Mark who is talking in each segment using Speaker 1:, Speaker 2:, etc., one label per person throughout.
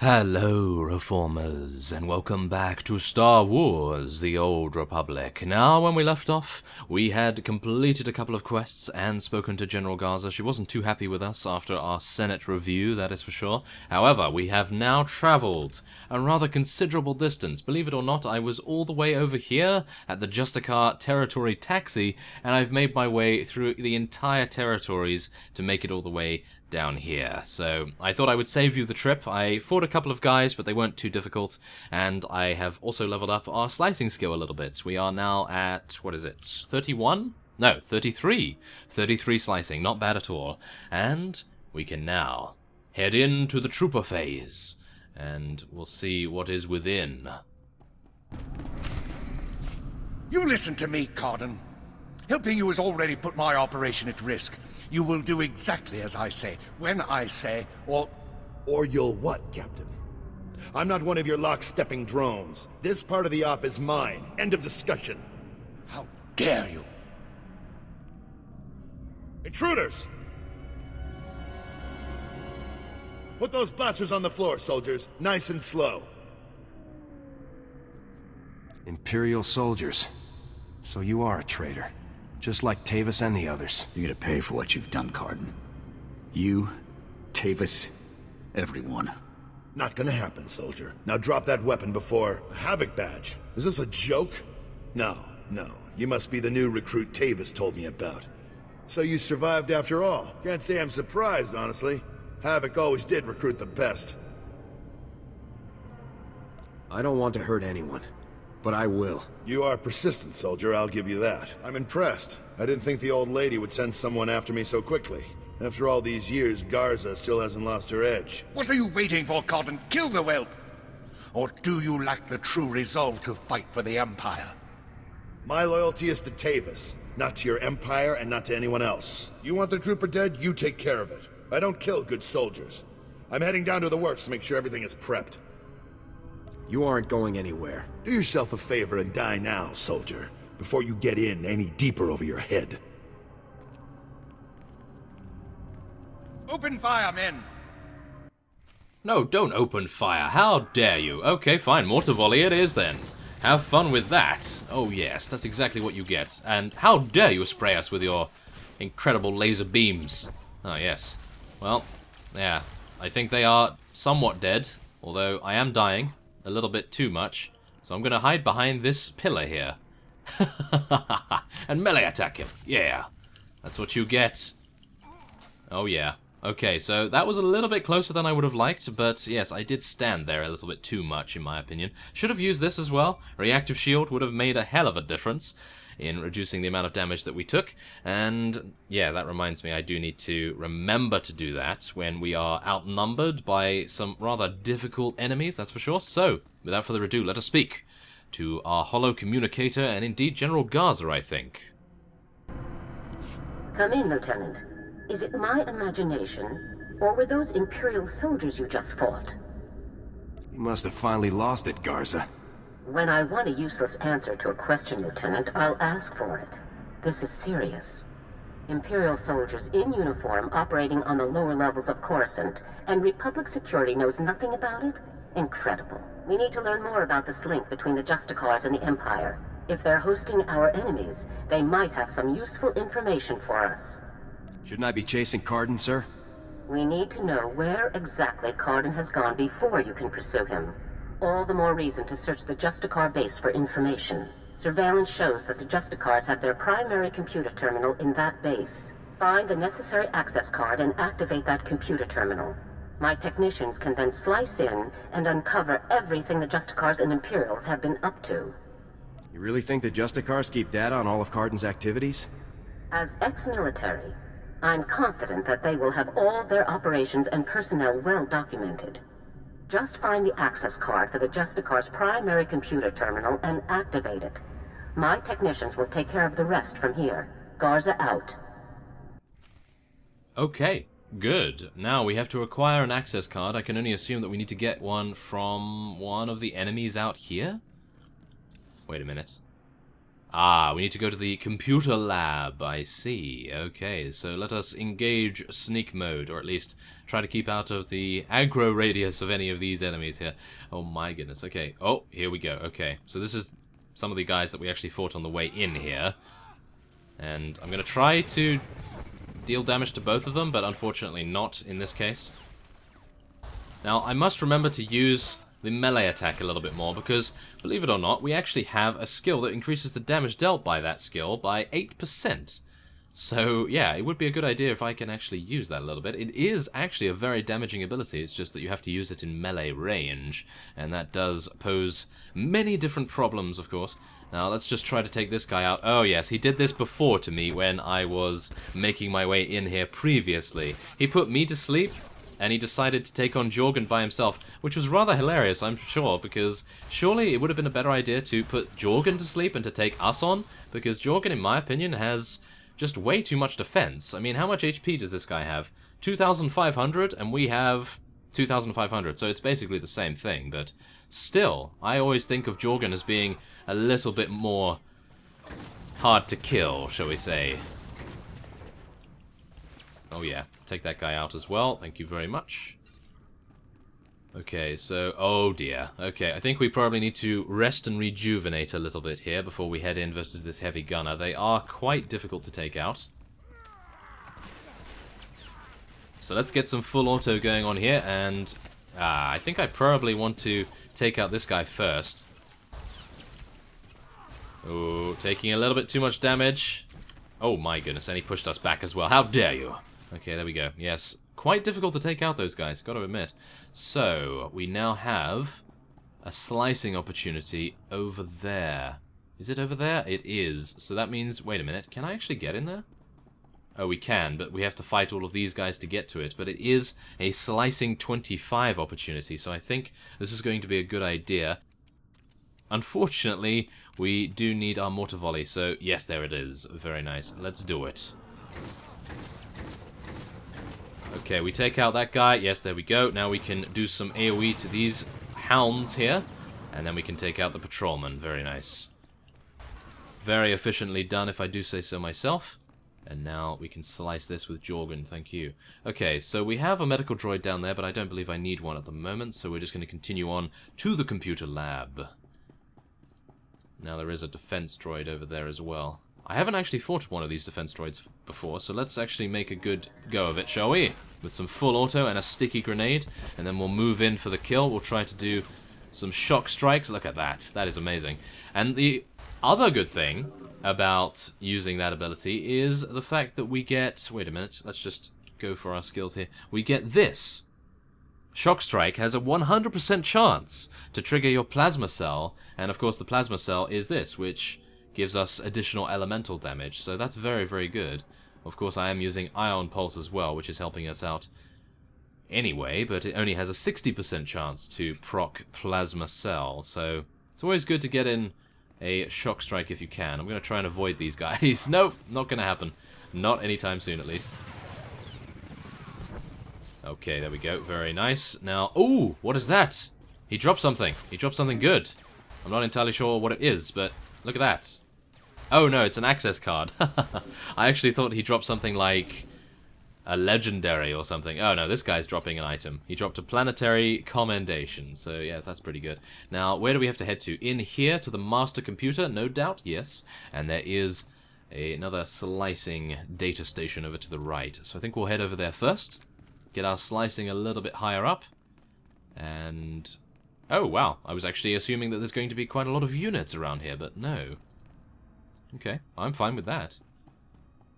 Speaker 1: Hello, Reformers, and welcome back to Star Wars: The Old Republic. Now, when we left off, we had completed a couple of quests and spoken to General Garza. She wasn't too happy with us after our Senate review, that is for sure. However, we have now travelled a rather considerable distance. Believe it or not, I was all the way over here at the Justicar Territory Taxi, and I've made my way through the entire territories to make it all the way down here. So I thought I would save you the trip. I fought a couple of guys, but they weren't too difficult, and I have also leveled up our slicing skill a little bit. We are now at, what is it, 31? No, 33. 33 slicing, not bad at all. And we can now head into the trooper phase, and we'll see what is within.
Speaker 2: You listen to me, Cardin. Helping you has already put my operation at risk. You will do exactly as I say, when I say, or
Speaker 3: you'll what, Captain? I'm not one of your lock-stepping drones. This part of the op is mine. End of discussion.
Speaker 2: How dare you?
Speaker 3: Intruders! Put those blasters on the floor, soldiers. Nice and slow.
Speaker 4: Imperial soldiers. So you are a traitor. Just like Tavis and the others.
Speaker 5: You're gonna pay for what you've done, Cardin. You, Tavis, everyone.
Speaker 3: Not gonna happen, soldier. Now drop that weapon before... A Havoc badge? Is this a joke? No. You must be the new recruit Tavis told me about. So you survived after all. Can't say I'm surprised, honestly. Havoc always did recruit the best.
Speaker 4: I don't want to hurt anyone, but I will.
Speaker 3: You are persistent, soldier, I'll give you that. I'm impressed. I didn't think the old lady would send someone after me so quickly. After all these years, Garza still hasn't lost her edge.
Speaker 2: What are you waiting for, Cardin? Kill the whelp! Or do you lack the true resolve to fight for the Empire?
Speaker 3: My loyalty is to Tavis, not to your Empire and not to anyone else. You want the trooper dead, you take care of it. I don't kill good soldiers. I'm heading down to the works to make sure everything is prepped.
Speaker 4: You aren't going anywhere.
Speaker 3: Do yourself a favor and die now, soldier, before you get in any deeper over your head.
Speaker 2: Open fire, men!
Speaker 1: No, don't open fire. How dare you? Okay, fine. Mortar volley it is then. Have fun with that. Oh yes, that's exactly what you get. And how dare you spray us with your incredible laser beams. Oh yes. Well, yeah. I think they are somewhat dead, although I am dying. A little bit too much, so I'm going to hide behind this pillar here. And melee attack him. Yeah, that's what you get. Oh yeah. Okay, so that was a little bit closer than I would have liked, but yes, I did stand there a little bit too much, in my opinion. Should have used this as well. Reactive shield would have made a hell of a difference in reducing the amount of damage that we took. And yeah, that reminds me, I do need to remember to do that when we are outnumbered by some rather difficult enemies, that's for sure. So, without further ado, let us speak to our holo communicator and indeed General Garza, I think.
Speaker 6: Come in, Lieutenant. Is it my imagination, or were those Imperial soldiers you just fought?
Speaker 4: You must have finally lost it, Garza.
Speaker 6: When I want a useless answer to a question, Lieutenant, I'll ask for it. This is serious. Imperial soldiers in uniform operating on the lower levels of Coruscant, and Republic security knows nothing about it? Incredible. We need to learn more about this link between the Justicars and the Empire. If they're hosting our enemies, they might have some useful information for us.
Speaker 4: Shouldn't I be chasing Cardin, sir?
Speaker 6: We need to know where exactly Cardin has gone before you can pursue him. All the more reason to search the Justicar base for information. Surveillance shows that the Justicars have their primary computer terminal in that base. Find the necessary access card and activate that computer terminal. My technicians can then slice in and uncover everything the Justicars and Imperials have been up to.
Speaker 4: You really think the Justicars keep data on all of Cardin's activities?
Speaker 6: As ex-military, I'm confident that they will have all their operations and personnel well documented. Just find the access card for the Justicar's primary computer terminal and activate it. My technicians will take care of the rest from here. Garza out.
Speaker 1: Okay, good. Now we have to acquire an access card. I can only assume that we need to get one from one of the enemies out here? Wait a minute. Ah, we need to go to the computer lab, I see. Okay, so let us engage sneak mode, or at least try to keep out of the aggro radius of any of these enemies here. Oh my goodness, okay. Oh, here we go, okay. So this is some of the guys that we actually fought on the way in here. And I'm going to try to deal damage to both of them, but unfortunately not in this case. Now, I must remember to use the melee attack a little bit more, because, believe it or not, we actually have a skill that increases the damage dealt by that skill by 8%. So, yeah, it would be a good idea if I can actually use that a little bit. It is actually a very damaging ability, it's just that you have to use it in melee range, and that does pose many different problems, of course. Now, let's just try to take this guy out. Oh, yes, he did this before to me when I was making my way in here previously. He put me to sleep, and he decided to take on Jorgen by himself, which was rather hilarious, I'm sure, because surely it would have been a better idea to put Jorgen to sleep and to take us on, because Jorgen, in my opinion, has just way too much defense. I mean, how much HP does this guy have? 2,500, and we have 2,500, so it's basically the same thing, but still, I always think of Jorgen as being a little bit more hard to kill, shall we say. Oh yeah, take that guy out as well, thank you very much. Okay, so, oh dear. Okay, I think we probably need to rest and rejuvenate a little bit here before we head in versus this heavy gunner. They are quite difficult to take out. So let's get some full auto going on here, and I think I probably want to take out this guy first. Oh, taking a little bit too much damage. Oh my goodness, and he pushed us back as well. How dare you? Okay, there we go. Yes, quite difficult to take out those guys, gotta admit. So, we now have a slicing opportunity over there. Is it over there? It is. So that means, wait a minute, can I actually get in there? Oh, we can, but we have to fight all of these guys to get to it. But it is a slicing 25 opportunity, so I think this is going to be a good idea. Unfortunately, we do need our mortar volley, so yes, there it is. Very nice. Let's do it. Okay, we take out that guy. Yes, there we go. Now we can do some AoE to these hounds here, and then we can take out the patrolman. Very nice. Very efficiently done, if I do say so myself. And now we can slice this with Jorgen, thank you. Okay, so we have a medical droid down there, but I don't believe I need one at the moment, so we're just going to continue on to the computer lab. Now there is a defense droid over there as well. I haven't actually fought one of these defense droids before, so let's actually make a good go of it, shall we? With some full auto and a sticky grenade, and then we'll move in for the kill. We'll try to do some shock strikes. Look at that. That is amazing. And the other good thing about using that ability is the fact that we get... Wait a minute. Let's just go for our skills here. We get this. Shock Strike has a 100% chance to trigger your plasma cell, and of course the plasma cell is this, which gives us additional elemental damage, so that's very, very good. Of course, I am using Ion Pulse as well, which is helping us out anyway, but it only has a 60% chance to proc Plasma Cell, so it's always good to get in a Shock Strike if you can. I'm going to try and avoid these guys. Nope, not going to happen. Not anytime soon, at least. Okay, there we go. Very nice. Now, ooh, what is that? He dropped something. He dropped something good. I'm not entirely sure what it is, but look at that. Oh no, it's an access card. I actually thought he dropped something like a legendary or something. Oh no, this guy's dropping an item. He dropped a planetary commendation. So yes, that's pretty good. Now, where do we have to head to? In here to the master computer, no doubt, yes. And there is another slicing data station over to the right. So I think we'll head over there first. Get our slicing a little bit higher up. And... oh wow, I was actually assuming that there's going to be quite a lot of units around here, but no. Okay, I'm fine with that.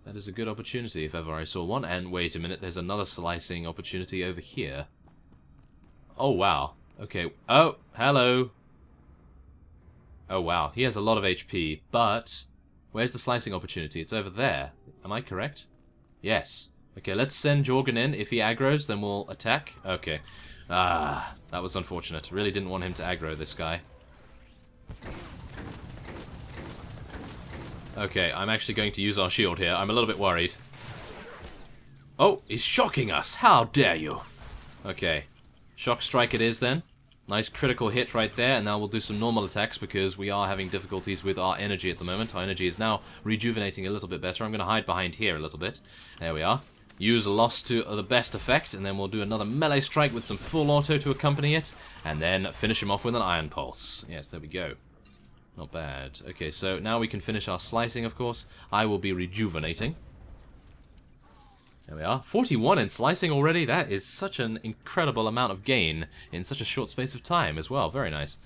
Speaker 1: That is a good opportunity if ever I saw one. And wait a minute, there's another slicing opportunity over here. Oh, wow. Okay. Oh, hello. Oh, wow. He has a lot of HP, but where's the slicing opportunity? It's over there. Am I correct? Yes. Okay, let's send Jorgen in. If he aggroes, then we'll attack. Okay. Ah, that was unfortunate. Really didn't want him to aggro this guy. Okay, I'm actually going to use our shield here. I'm a little bit worried. Oh, he's shocking us. How dare you? Okay. Shock strike it is then. Nice critical hit right there, and now we'll do some normal attacks because we are having difficulties with our energy at the moment. Our energy is now rejuvenating a little bit better. I'm going to hide behind here a little bit. There we are. Use loss to the best effect, and then we'll do another melee strike with some full auto to accompany it, and then finish him off with an iron pulse. Yes, there we go. Not bad. Okay, so now we can finish our slicing, of course. I will be rejuvenating. There we are. 41 in slicing already. That is such an incredible amount of gain in such a short space of time as well. Very nice.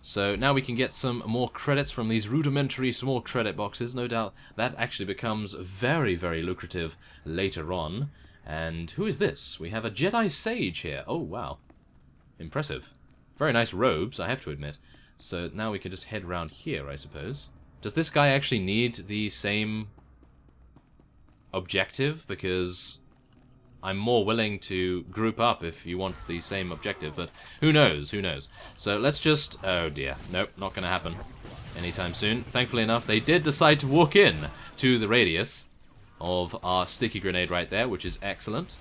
Speaker 1: So now we can get some more credits from these rudimentary small credit boxes. No doubt that actually becomes very, very lucrative later on. And who is this? We have a Jedi Sage here. Oh, wow. Impressive. Very nice robes, I have to admit. So now we can just head round here, I suppose. Does this guy actually need the same objective? Because I'm more willing to group up if you want the same objective, but who knows, who knows. So let's just... oh dear, nope, not going to happen anytime soon. Thankfully enough, they did decide to walk in to the radius of our sticky grenade right there, which is excellent.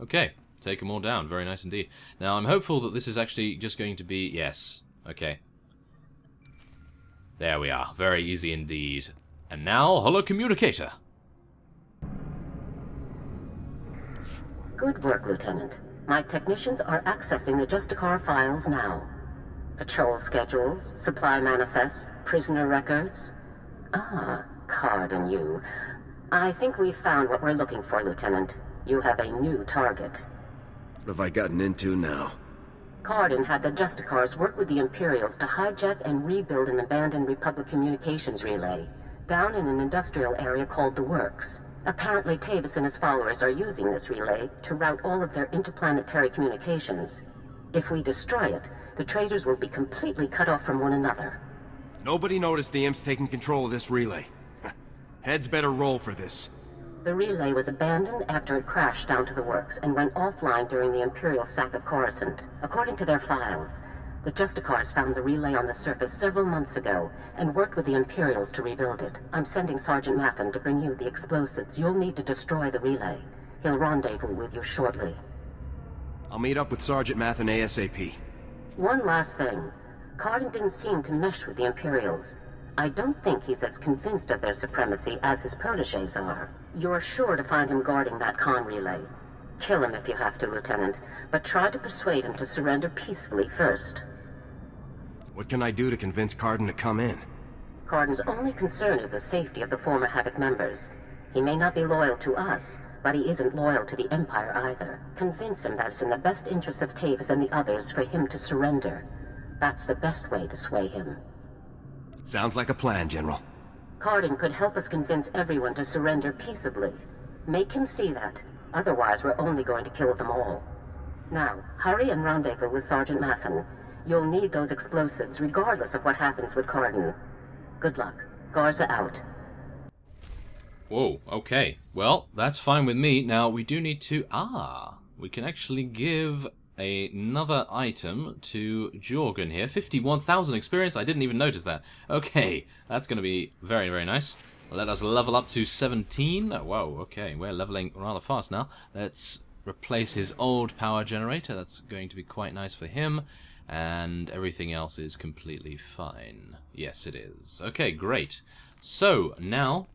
Speaker 1: Okay. Take them all down. Very nice indeed. Now, I'm hopeful that this is actually just going to be... yes. Okay. There we are. Very easy indeed. And now, holo communicator.
Speaker 6: Good work, Lieutenant. My technicians are accessing the Justicar files now. Patrol schedules, supply manifests, prisoner records. Ah, Card and you. I think we've found what we're looking for, Lieutenant. You have a new target.
Speaker 4: What have I gotten into now?
Speaker 6: Cardin had the Justicars work with the Imperials to hijack and rebuild an abandoned Republic communications relay down in an industrial area called the Works. Apparently Tavis and his followers are using this relay to route all of their interplanetary communications. If we destroy it, the traitors will be completely cut off from one another.
Speaker 4: Nobody noticed the imps taking control of this relay. Heads better roll for this.
Speaker 6: The relay was abandoned after it crashed down to the Works and went offline during the Imperial sack of Coruscant. According to their files, the Justicars found the relay on the surface several months ago and worked with the Imperials to rebuild it. I'm sending Sergeant Mathen to bring you the explosives you'll need to destroy the relay. He'll rendezvous with you shortly.
Speaker 4: I'll meet up with Sergeant Mathen ASAP.
Speaker 6: One last thing. Cardin didn't seem to mesh with the Imperials. I don't think he's as convinced of their supremacy as his protégés are. You're sure to find him guarding that comm relay. Kill him if you have to, Lieutenant, but try to persuade him to surrender peacefully first.
Speaker 4: What can I do to convince Cardin to come in?
Speaker 6: Cardin's only concern is the safety of the former Havoc members. He may not be loyal to us, but he isn't loyal to the Empire either. Convince him that it's in the best interest of Tavis and the others for him to surrender. That's the best way to sway him.
Speaker 4: Sounds like a plan, General.
Speaker 6: Cardin could help us convince everyone to surrender peaceably. Make him see that. Otherwise, we're only going to kill them all. Now, hurry and rendezvous with Sergeant Mathen. You'll need those explosives, regardless of what happens with Cardin. Good luck. Garza out.
Speaker 1: Whoa, okay. Well, that's fine with me. Now, we do need to... we can actually give another item to Jorgen here. 51,000 experience. I didn't even notice that. Okay, that's going to be very, very nice. Let us level up to 17. Oh, whoa, okay. We're leveling rather fast now. Let's replace his old power generator. That's going to be quite nice for him. And everything else is completely fine. Yes, it is. Okay, great. So, now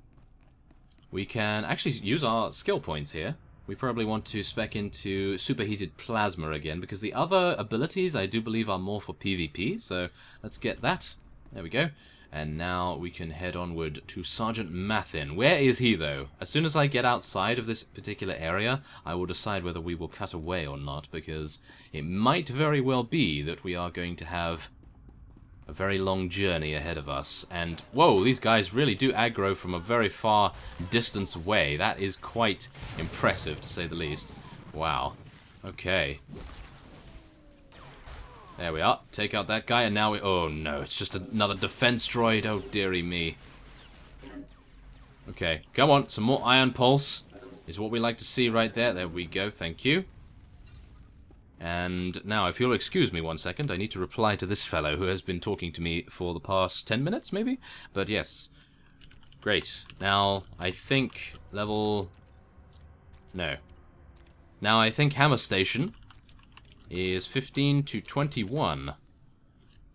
Speaker 1: we can actually use our skill points here. We probably want to spec into superheated plasma again, because the other abilities I do believe are more for PvP, so let's get that. There we go. And now we can head onward to Sergeant Mathen. Where is he, though? As soon as I get outside of this particular area, I will decide whether we will cut away or not, because it might very well be that we are going to have a very long journey ahead of us. And, whoa, these guys really do aggro from a very far distance away. That is quite impressive, to say the least. Wow. Okay. There we are. Take out that guy, and now we... oh, no, it's just another defense droid. Oh, dearie me. Okay, come on. Some more iron pulse is what we like to see right there. There we go. Thank you. And now, if you'll excuse me 1 second, I need to reply to this fellow who has been talking to me for the past 10 minutes, maybe? But yes. Great. Now, I think level... no. Now, I think Hammer Station is 15 to 21.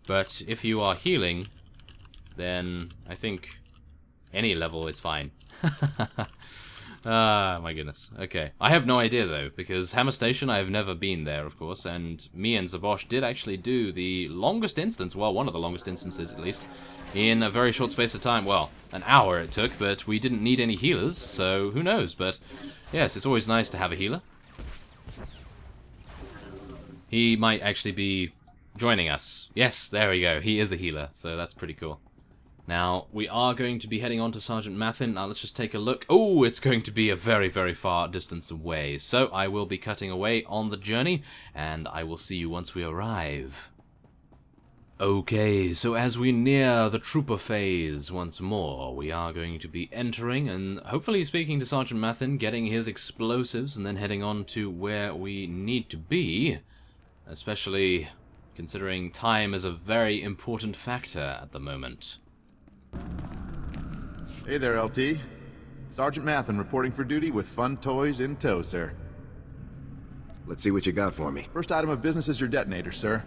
Speaker 1: But if you are healing, then I think any level is fine. Ah, my goodness. Okay. I have no idea, though, because Hammer Station, I have never been there, of course, and me and Zabosh did actually do the longest instance, well, one of the longest instances, at least, in a very short space of time. Well, an hour it took, but we didn't need any healers, so who knows, but yes, it's always nice to have a healer. He might actually be joining us. Yes, there we go. He is a healer, so that's pretty cool. Now, we are going to be heading on to Sergeant Mathin. Now, let's just take a look. Oh, it's going to be a very, very far distance away. So, I will be cutting away on the journey, and I will see you once we arrive. Okay, so as we near the trooper phase once more, we are going to be entering and hopefully speaking to Sergeant Mathin, getting his explosives, and then heading on to where we need to be, especially considering time is a very important factor at the moment.
Speaker 7: Hey there, LT. Sergeant Mathin reporting for duty with fun toys in tow, sir.
Speaker 4: Let's see what you got for me.
Speaker 7: First item of business is your detonator, sir.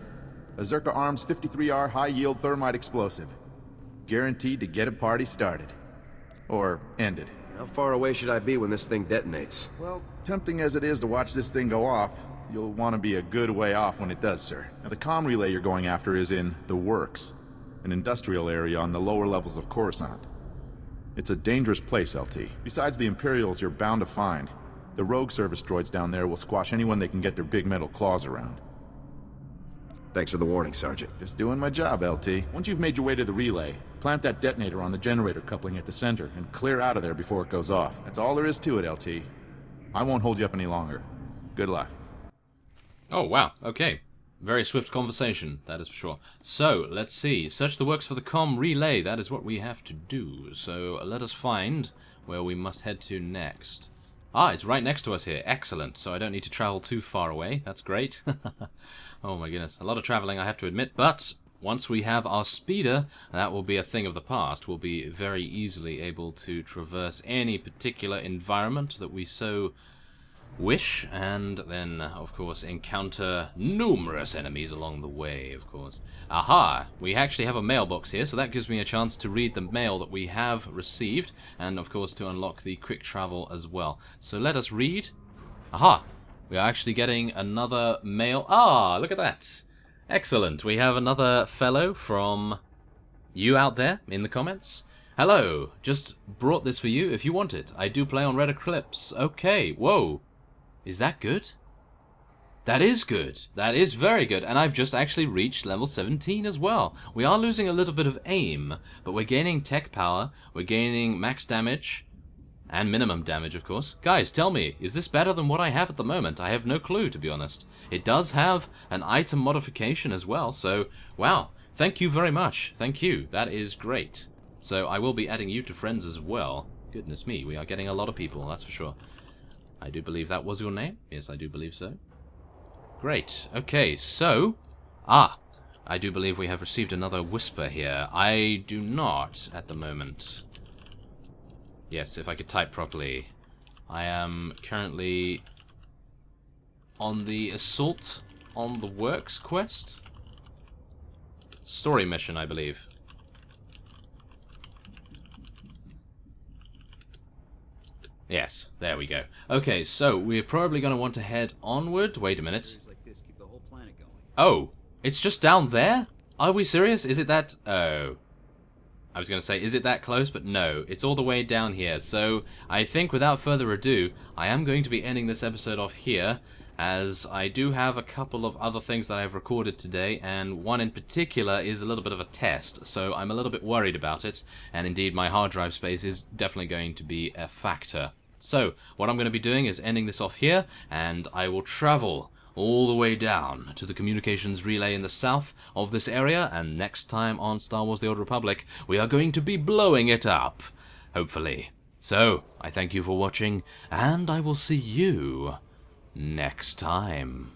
Speaker 7: A Zerka Arms 53R high-yield thermite explosive. Guaranteed to get a party started. Or ended.
Speaker 4: How far away should I be when this thing detonates?
Speaker 7: Well, tempting as it is to watch this thing go off, you'll want to be a good way off when it does, sir. Now, the comm relay you're going after is in the Works, an industrial area on the lower levels of Coruscant. It's a dangerous place, LT. Besides the Imperials you're bound to find, the rogue service droids down there will squash anyone they can get their big metal claws around.
Speaker 4: Thanks for the warning, Sergeant.
Speaker 7: Just doing my job, LT. Once you've made your way to the relay, plant that detonator on the generator coupling at the center and clear out of there before it goes off. That's all there is to it, LT. I won't hold you up any longer. Good luck.
Speaker 1: Oh, wow. Okay. Very swift conversation, that is for sure. So, let's see. Search the works for the comm relay. That is what we have to do. So, let us find where we must head to next. Ah, it's right next to us here. Excellent. So I don't need to travel too far away. That's great. Oh my goodness. A lot of traveling, I have to admit. But once we have our speeder, that will be a thing of the past. We'll be very easily able to traverse any particular environment that we so wish, and then, of course, encounter numerous enemies along the way, of course. Aha! We actually have a mailbox here, so that gives me a chance to read the mail that we have received, and, of course, to unlock the quick travel as well. So let us read. Aha! We are actually getting another mail. Ah, look at that! Excellent. We have another fellow from you out there in the comments. Hello! Just brought this for you if you want it. I do play on Red Eclipse. Okay, whoa. Is that good? That is good. That is very good. And I've just actually reached level 17 as well. We are losing a little bit of aim, but we're gaining tech power, we're gaining max damage, and minimum damage, of course. Guys, tell me, is this better than what I have at the moment? I have no clue, to be honest. It does have an item modification as well, so, wow. Thank you very much. Thank you. That is great. So I will be adding you to friends as well. Goodness me, we are getting a lot of people, that's for sure. I do believe that was your name. Yes, I do believe so. Great. Okay, so... Ah, I do believe we have received another whisper here. I do not at the moment. Yes, if I could type properly. I am currently on the Assault on the Works quest. Story mission, I believe. Yes, there we go. Okay, so we're probably going to want to head onward. Wait a minute. Oh, it's just down there? Are we serious? Is it that... Oh. I was going to say, is it that close? But no, it's all the way down here. So I think without further ado, I am going to be ending this episode off here, as I do have a couple of other things that I've recorded today, and one in particular is a little bit of a test, so I'm a little bit worried about it, and indeed my hard drive space is definitely going to be a factor. So, what I'm going to be doing is ending this off here, and I will travel all the way down to the communications relay in the south of this area, and next time on Star Wars The Old Republic, we are going to be blowing it up, hopefully. So, I thank you for watching, and I will see you next time.